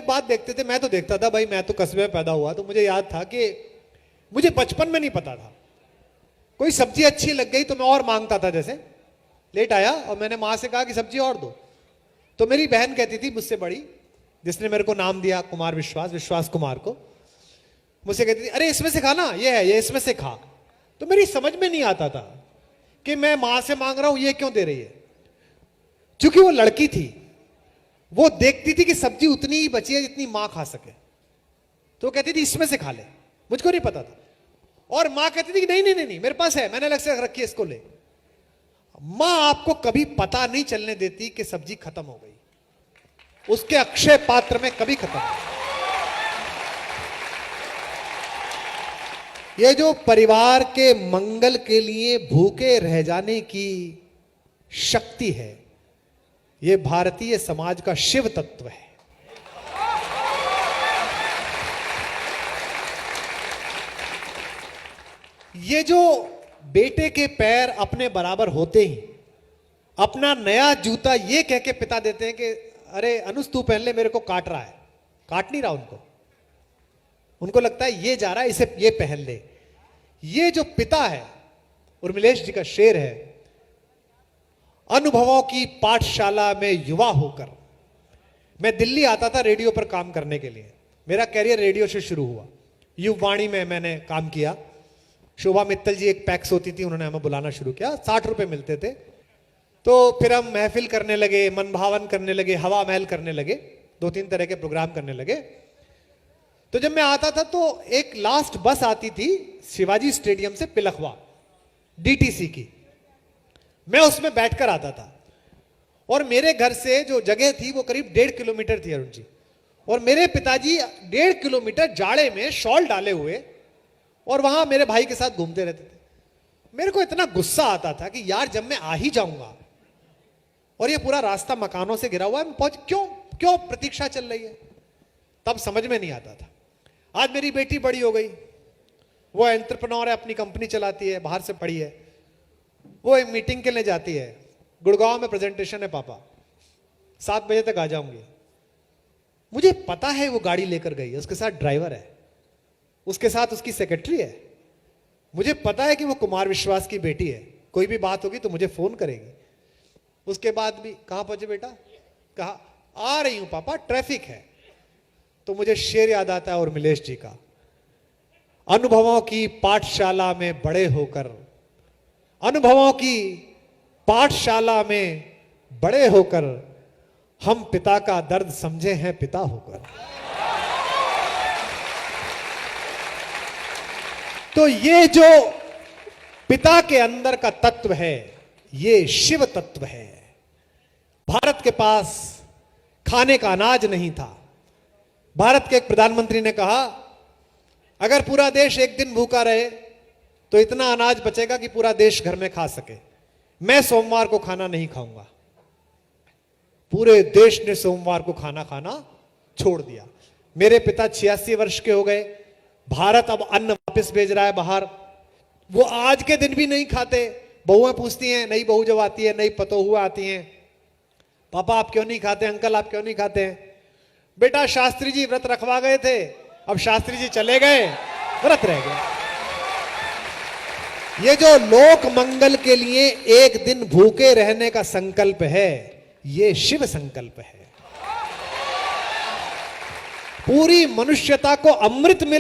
एक बात देखते थे, मैं तो देखता था भाई, मैं तो कस्बे में पैदा हुआ, तो मुझे याद था कि मुझे बचपन में नहीं पता था, कोई सब्जी अच्छी लग गई तो मैं और मांगता था। जैसे लेट आया और मैंने माँ से कहा कि सब्जी और दो, तो मेरी बहन कहती थी मुझसे बड़ी, जिसने मेरे को नाम दिया कुमार विश्वास, विश्वास कुमार को, मुझसे कहती थी अरे इसमें से खा ना, ये है, ये इसमें से खा। तो मेरी समझ में नहीं आता था कि मैं माँ से मांग रहा हूं, ये क्यों दे रही है। क्योंकि वो लड़की थी, वो देखती थी कि सब्जी उतनी ही बची है जितनी मां खा सके, तो वो कहती थी इसमें से खा ले, मुझको नहीं पता था। और मां कहती थी कि नहीं नहीं नहीं, नहीं मेरे पास है, मैंने अलग से रखी है, इसको ले। मां आपको कभी पता नहीं चलने देती कि सब्जी खत्म हो गई, उसके अक्षय पात्र में कभी खत्म नहीं। ये जो परिवार के मंगल के लिए भूखे रह जाने की शक्ति है, ये भारतीय समाज का शिव तत्व है। ये जो बेटे के पैर अपने बराबर होते ही अपना नया जूता ये कह के पिता देते हैं कि अरे अनुज तू पहन ले, मेरे को काट रहा है। काट नहीं रहा उनको लगता है ये जा रहा है, इसे ये पहन ले। ये जो पिता है, उर्मिलेश जी का शेर है, अनुभवों की पाठशाला में युवा होकर। मैं दिल्ली आता था रेडियो पर काम करने के लिए, मेरा कैरियर रेडियो से शुरू हुआ। युववाणी में मैंने काम किया, शोभा मित्तल जी एक पैक्स होती थी, उन्होंने हमें बुलाना शुरू किया, 60 रुपए मिलते थे। तो फिर हम महफिल करने लगे, मनभावन करने लगे, हवा महल करने लगे, 2-3 तरह के प्रोग्राम करने लगे। तो जब मैं आता था तो एक लास्ट बस आती थी शिवाजी स्टेडियम से पिलखवा, डीटीसी की, मैं उसमें बैठकर आता था। और मेरे घर से जो जगह थी वो करीब 1.5 किलोमीटर थी अरुण जी। और मेरे पिताजी 1.5 किलोमीटर जाड़े में शॉल डाले हुए और वहां मेरे भाई के साथ घूमते रहते थे। मेरे को इतना गुस्सा आता था कि यार जब मैं आ ही जाऊंगा और ये पूरा रास्ता मकानों से घिरा हुआ है, पहुंच क्यों प्रतीक्षा चल रही है। तब समझ में नहीं आता था। आज मेरी बेटी बड़ी हो गई, वो एंटरप्रेन्योर है, अपनी कंपनी चलाती है, बाहर से पढ़ी है। वो एक मीटिंग के लिए जाती है, गुड़गांव में प्रेजेंटेशन है पापा, 7 बजे तक आ जाऊंगी। मुझे पता है वो गाड़ी लेकर गई है, उसके साथ ड्राइवर है, उसके साथ उसकी सेक्रेटरी है। मुझे पता है कि वो कुमार विश्वास की बेटी है, कोई भी बात होगी तो मुझे फोन करेगी। उसके बाद भी कहां पहुंचे बेटा, कहा आ रही हूं पापा, ट्रैफिक है। तो मुझे शेर याद आता है उर्मिलेश जी का, अनुभवों की पाठशाला में बड़े होकर, अनुभवों की पाठशाला में बड़े होकर हम पिता का दर्द समझे हैं पिता होकर। तो ये जो पिता के अंदर का तत्व है, ये शिव तत्व है। भारत के पास खाने का अनाज नहीं था। भारत के एक प्रधानमंत्री ने कहा अगर पूरा देश एक दिन भूखा रहे तो इतना अनाज बचेगा कि पूरा देश घर में खा सके। मैं सोमवार को खाना नहीं खाऊंगा। पूरे देश ने सोमवार को खाना खाना छोड़ दिया। मेरे पिता 86 वर्ष के हो गए। भारत अब अन्न वापस भेज रहा है बाहर। वो आज के दिन भी नहीं खाते। बहुएं पूछती हैं, नई बहू जब आती है, नई पतोहुआ आती हैं, पापा आप क्यों नहीं खाते, अंकल आप क्यों नहीं खाते हैं। बेटा शास्त्री जी व्रत रखवा गए थे, अब शास्त्री जी चले गए, व्रत रह गया। ये जो लोक मंगल के लिए एक दिन भूखे रहने का संकल्प है, ये शिव संकल्प है। पूरी मनुष्यता को अमृत मिल